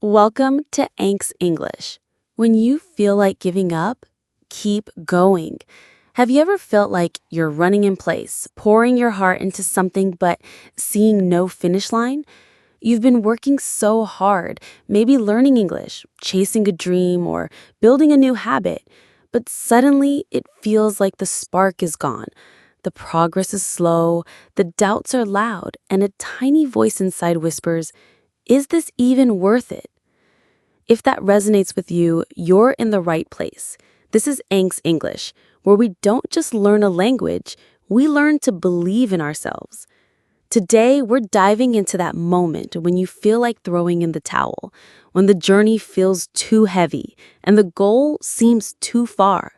Welcome to Anx English. When you feel like giving up, keep going. Have you ever felt like you're running in place, pouring your heart into something but seeing no finish line? You've been working so hard, maybe learning English, chasing a dream, or building a new habit, but suddenly it feels like the spark is gone. The progress is slow, the doubts are loud, and a tiny voice inside whispers, "Is this even worth it?" If that resonates with you, you're in the right place. This is Anx English, where we don't just learn a language, we learn to believe in ourselves. Today, we're diving into that moment when you feel like throwing in the towel, when the journey feels too heavy and the goal seems too far.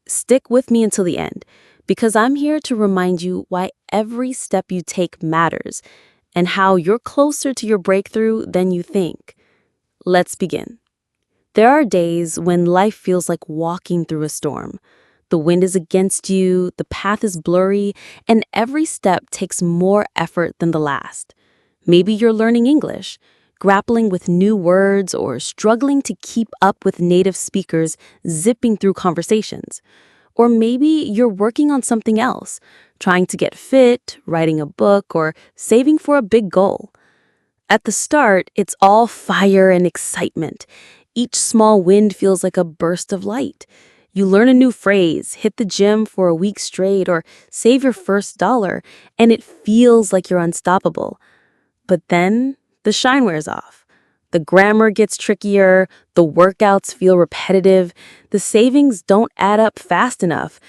Stick with me until the end, because I'm here to remind you why every step you take matters and how you're closer to your breakthrough than you think. Let's begin. There are days when life feels like walking through a storm. The wind is against you, the path is blurry, and every step takes more effort than the last. Maybe you're learning English, grappling with new words, or struggling to keep up with native speakers zipping through conversations. Or maybe you're working on something else, trying to get fit, writing a book, or saving for a big goal. At the start, it's all fire and excitement. Each small win feels like a burst of light. You learn a new phrase, hit the gym for a week straight, or save your first dollar, and it feels like you're unstoppable. But then, the shine wears off. The grammar gets trickier, the workouts feel repetitive, the savings don't add up fast enough,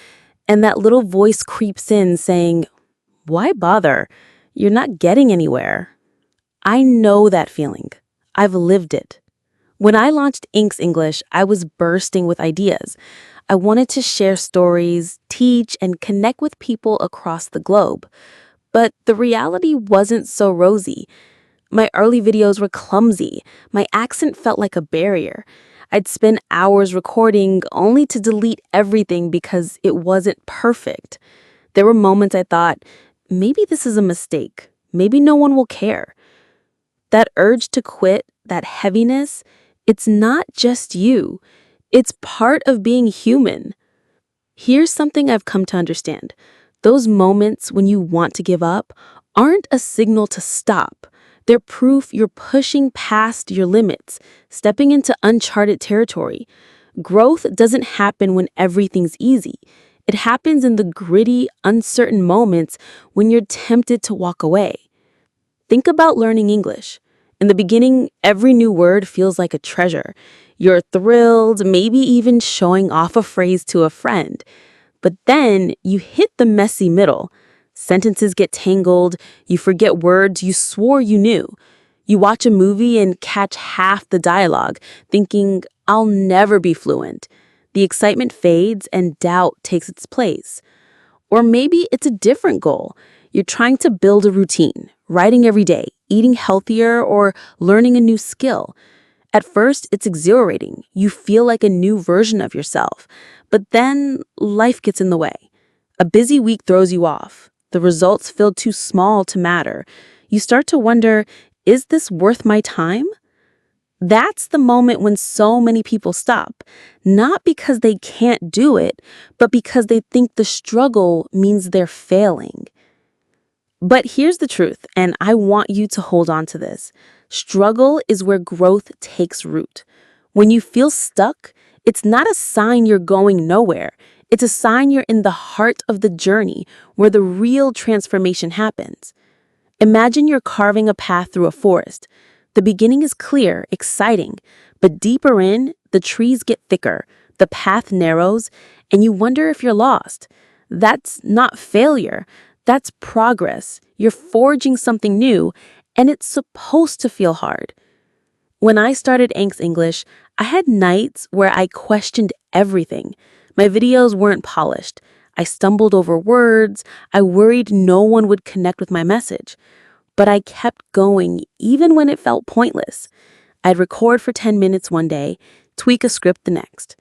and that little voice creeps in saying, "Why bother? You're not getting anywhere." I know that feeling. I've lived it. When I launched Inks English, I was bursting with ideas. I wanted to share stories, teach, and connect with people across the globe. But the reality wasn't so rosy. My early videos were clumsy. My accent felt like a barrier. I'd spend hours recording only to delete everything because it wasn't perfect. There were moments I thought, maybe this is a mistake. Maybe no one will care. That urge to quit, that heaviness, it's not just you. It's part of being human. Here's something I've come to understand. Those moments when you want to give up aren't a signal to stop. They're proof you're pushing past your limits, stepping into uncharted territory. Growth doesn't happen when everything's easy. It happens in the gritty, uncertain moments when you're tempted to walk away. Think about learning English. In the beginning, every new word feels like a treasure. You're thrilled, maybe even showing off a phrase to a friend. But then you hit the messy middle. Sentences get tangled, you forget words you swore you knew. You watch a movie and catch half the dialogue, thinking, "I'll never be fluent." The excitement fades and doubt takes its place. Or maybe it's a different goal. You're trying to build a routine, writing every day, eating healthier, or learning a new skill. At first, it's exhilarating. You feel like a new version of yourself. But then life gets in the way. A busy week throws you off. The results feel too small to matter. You start to wonder, is this worth my time? That's the moment when so many people stop, not because they can't do it, but because they think the struggle means they're failing. But here's the truth, and I want you to hold on to this. Struggle is where growth takes root. When you feel stuck, it's not a sign you're going nowhere. It's a sign you're in the heart of the journey, where the real transformation happens. Imagine you're carving a path through a forest. The beginning is clear, exciting, but deeper in, the trees get thicker, the path narrows, and you wonder if you're lost. That's not failure. That's progress. You're forging something new, and it's supposed to feel hard. When I started Anx English, I had nights where I questioned everything. My videos weren't polished. I stumbled over words. I worried no one would connect with my message. But I kept going even when it felt pointless. I'd record for 10 minutes one day, tweak a script the next.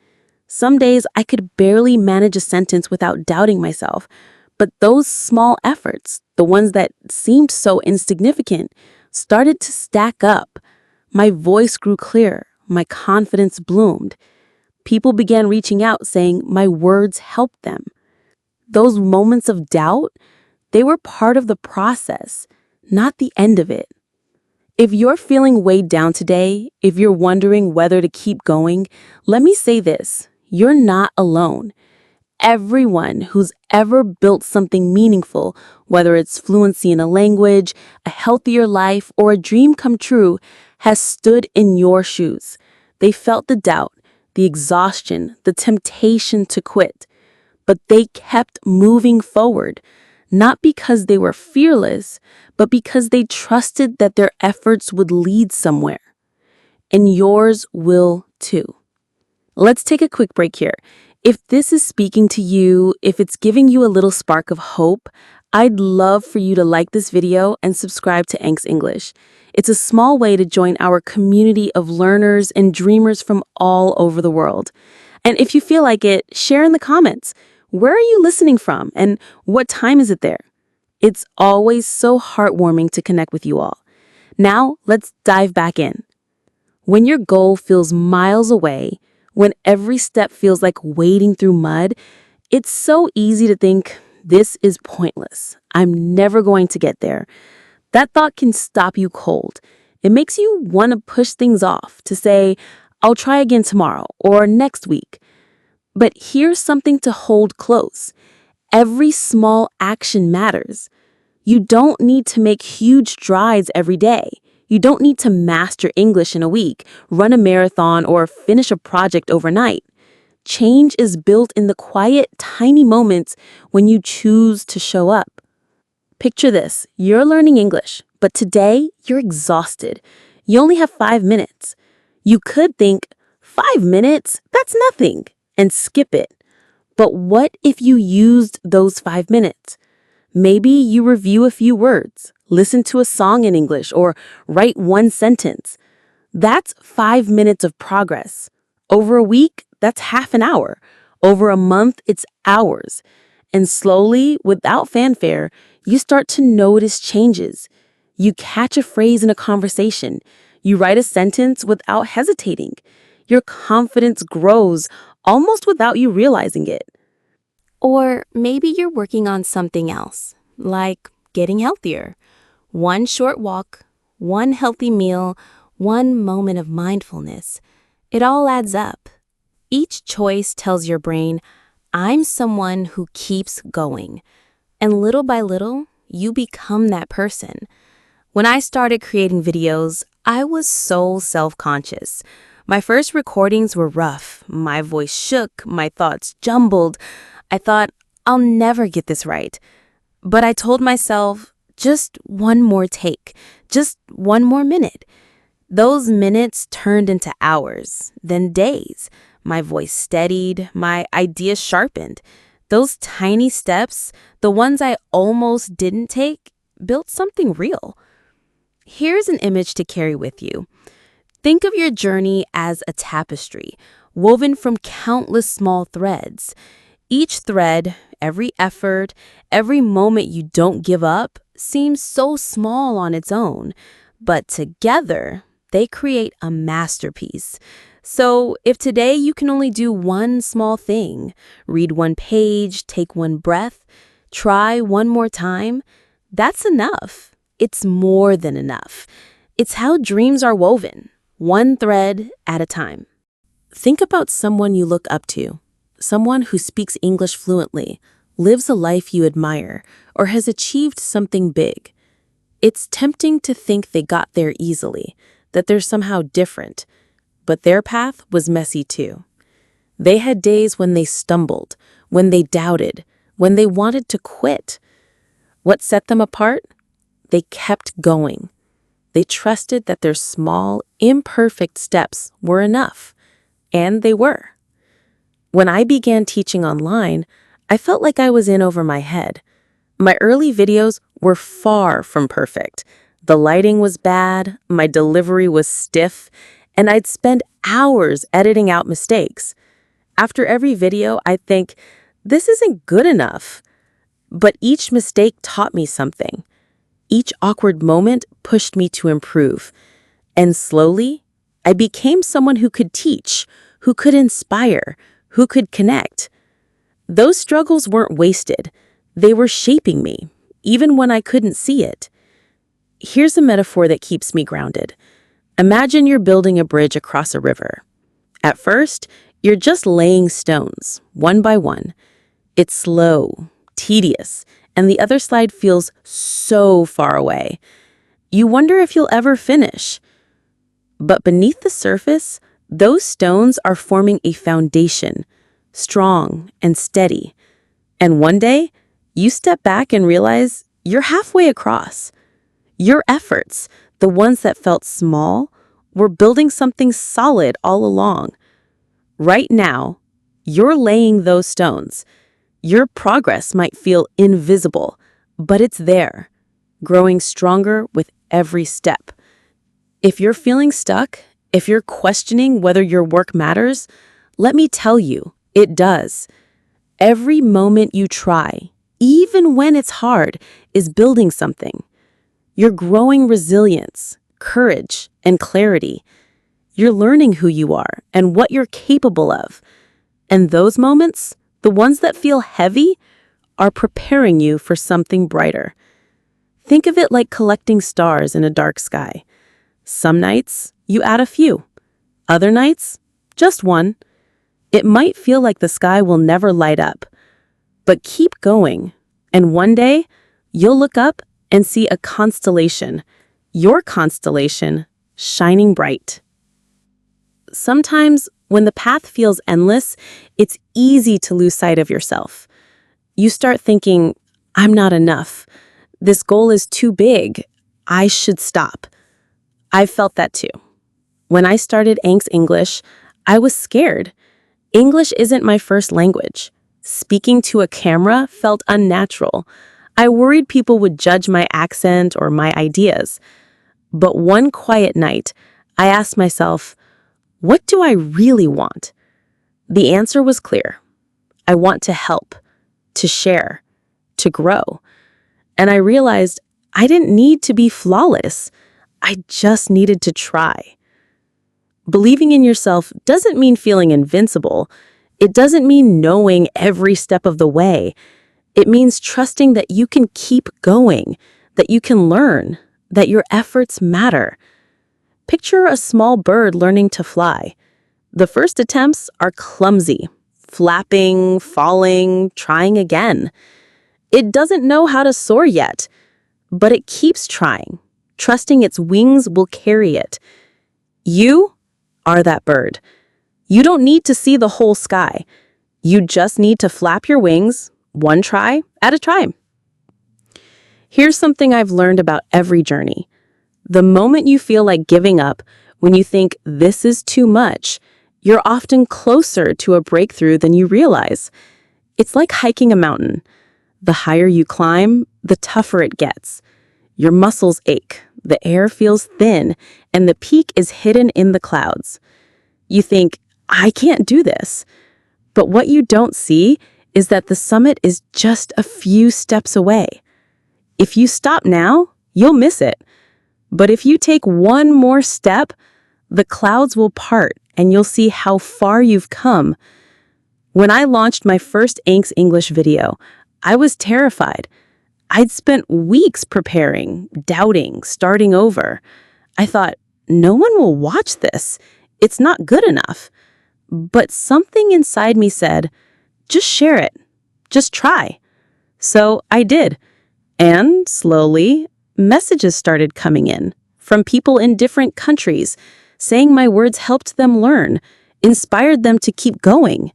Some days I could barely manage a sentence without doubting myself. But those small efforts, the ones that seemed so insignificant, started to stack up. My voice grew clear. My confidence bloomed. People began reaching out saying my words helped them. Those moments of doubt, they were part of the process, not the end of it. If you're feeling weighed down today, if you're wondering whether to keep going, let me say this: you're not alone. Everyone who's ever built something meaningful, whether it's fluency in a language, a healthier life, or a dream come true, has stood in your shoes. They felt the doubt, the exhaustion, the temptation to quit, but they kept moving forward, not because they were fearless, but because they trusted that their efforts would lead somewhere. And yours will too. Let's take a quick break here. If this is speaking to you, if it's giving you a little spark of hope, I'd love for you to like this video and subscribe to Anx English. It's a small way to join our community of learners and dreamers from all over the world. And if you feel like it, share in the comments. Where are you listening from and what time is it there? It's always so heartwarming to connect with you all. Now, let's dive back in. When your goal feels miles away, when every step feels like wading through mud, it's so easy to think, this is pointless. I'm never going to get there. That thought can stop you cold. It makes you want to push things off, to say, I'll try again tomorrow or next week. But here's something to hold close. Every small action matters. You don't need to make huge strides every day. You don't need to master English in a week, run a marathon, or finish a project overnight. Change is built in the quiet, tiny moments when you choose to show up. Picture this: you're learning English, but today you're exhausted. You only have 5 minutes. You could think, 5 minutes? That's nothing, and skip it. But what if you used those 5 minutes? Maybe you review a few words, listen to a song in English, or write one sentence. That's 5 minutes of progress. Over a week, that's half an hour. Over a month, it's hours. And slowly, without fanfare, you start to notice changes. You catch a phrase in a conversation. You write a sentence without hesitating. Your confidence grows almost without you realizing it. Or maybe you're working on something else, like getting healthier. One short walk, one healthy meal, one moment of mindfulness. It all adds up. Each choice tells your brain, I'm someone who keeps going. And little by little, you become that person. When I started creating videos, I was so self-conscious. My first recordings were rough. My voice shook, my thoughts jumbled. I thought, I'll never get this right. But I told myself, just one more take, just one more minute. Those minutes turned into hours, then days. My voice steadied, my ideas sharpened. Those tiny steps, the ones I almost didn't take, built something real. Here's an image to carry with you. Think of your journey as a tapestry, woven from countless small threads. Each thread, every effort, every moment you don't give up seems so small on its own, but together they create a masterpiece. So if today you can only do one small thing, read one page, take one breath, try one more time, that's enough. It's more than enough. It's how dreams are woven, one thread at a time. Think about someone you look up to. Someone who speaks English fluently, lives a life you admire, or has achieved something big. It's tempting to think they got there easily, that they're somehow different. But their path was messy too. They had days when they stumbled, when they doubted, when they wanted to quit. What set them apart? They kept going. They trusted that their small, imperfect steps were enough. And they were. When I began teaching online, I felt like I was in over my head. My early videos were far from perfect. The lighting was bad, my delivery was stiff, and I'd spend hours editing out mistakes. After every video, I'd think, this isn't good enough. But each mistake taught me something. Each awkward moment pushed me to improve. And slowly, I became someone who could teach, who could inspire, who could connect. Those struggles weren't wasted. They were shaping me, even when I couldn't see it. Here's a metaphor that keeps me grounded. Imagine you're building a bridge across a river. At first, you're just laying stones, one by one. It's slow, tedious, and the other side feels so far away. You wonder if you'll ever finish. But beneath the surface, those stones are forming a foundation, strong and steady. And one day, you step back and realize you're halfway across. Your efforts, the ones that felt small, were building something solid all along. Right now, you're laying those stones. Your progress might feel invisible, but it's there, growing stronger with every step. If you're feeling stuck, if you're questioning whether your work matters, let me tell you, it does. Every moment you try, even when it's hard, is building something. You're growing resilience, courage, and clarity. You're learning who you are and what you're capable of. And those moments, the ones that feel heavy, are preparing you for something brighter. Think of it like collecting stars in a dark sky. Some nights, you add a few. Other nights, just one. It might feel like the sky will never light up. But keep going, and one day, you'll look up and see a constellation, your constellation, shining bright. Sometimes, when the path feels endless, it's easy to lose sight of yourself. You start thinking, I'm not enough. This goal is too big. I should stop. I've felt that too. When I started Anx English, I was scared. English isn't my first language. Speaking to a camera felt unnatural. I worried people would judge my accent or my ideas. But one quiet night, I asked myself, what do I really want? The answer was clear. I want to help, to share, to grow. And I realized I didn't need to be flawless. I just needed to try. Believing in yourself doesn't mean feeling invincible. It doesn't mean knowing every step of the way. It means trusting that you can keep going, that you can learn, that your efforts matter. Picture a small bird learning to fly. The first attempts are clumsy, flapping, falling, trying again. It doesn't know how to soar yet, but it keeps trying, trusting its wings will carry it. You are that bird. You don't need to see the whole sky. You just need to flap your wings, one try at a time. Here's something I've learned about every journey. The moment you feel like giving up, when you think this is too much, you're often closer to a breakthrough than you realize. It's like hiking a mountain. The higher you climb, the tougher it gets. Your muscles ache, the air feels thin, and the peak is hidden in the clouds. You think, I can't do this. But what you don't see is that the summit is just a few steps away. If you stop now, you'll miss it. But if you take one more step, the clouds will part and you'll see how far you've come. When I launched my first Anx English video, I was terrified. I'd spent weeks preparing, doubting, starting over. I thought, no one will watch this. It's not good enough. But something inside me said, just share it. Just try. So I did. And slowly, messages started coming in from people in different countries, saying my words helped them learn, inspired them to keep going.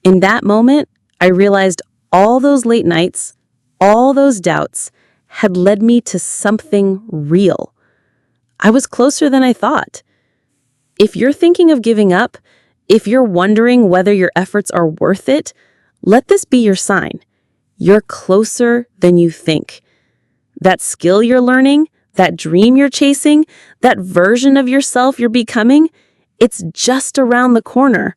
In that moment, I realized all those late nights, all those doubts, had led me to something real. I was closer than I thought. If you're thinking of giving up, if you're wondering whether your efforts are worth it, let this be your sign. You're closer than you think. That skill you're learning, that dream you're chasing, that version of yourself you're becoming, it's just around the corner.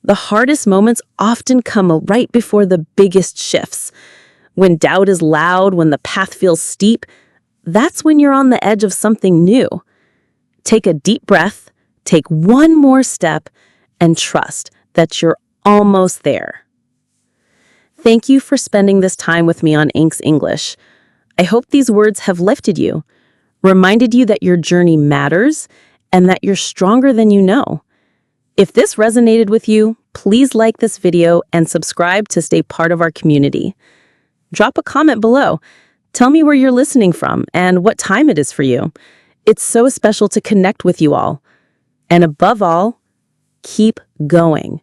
The hardest moments often come right before the biggest shifts. When doubt is loud, when the path feels steep, that's when you're on the edge of something new. Take a deep breath, take one more step, and trust that you're almost there. Thank you for spending this time with me on Inks English. I hope these words have lifted you, reminded you that your journey matters, and that you're stronger than you know. If this resonated with you, please like this video and subscribe to stay part of our community. Drop a comment below. Tell me where you're listening from and what time it is for you. It's so special to connect with you all. And above all, keep going.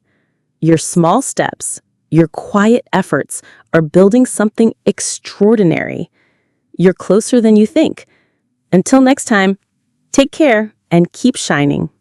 Your small steps, your quiet efforts are building something extraordinary. You're closer than you think. Until next time, take care and keep shining.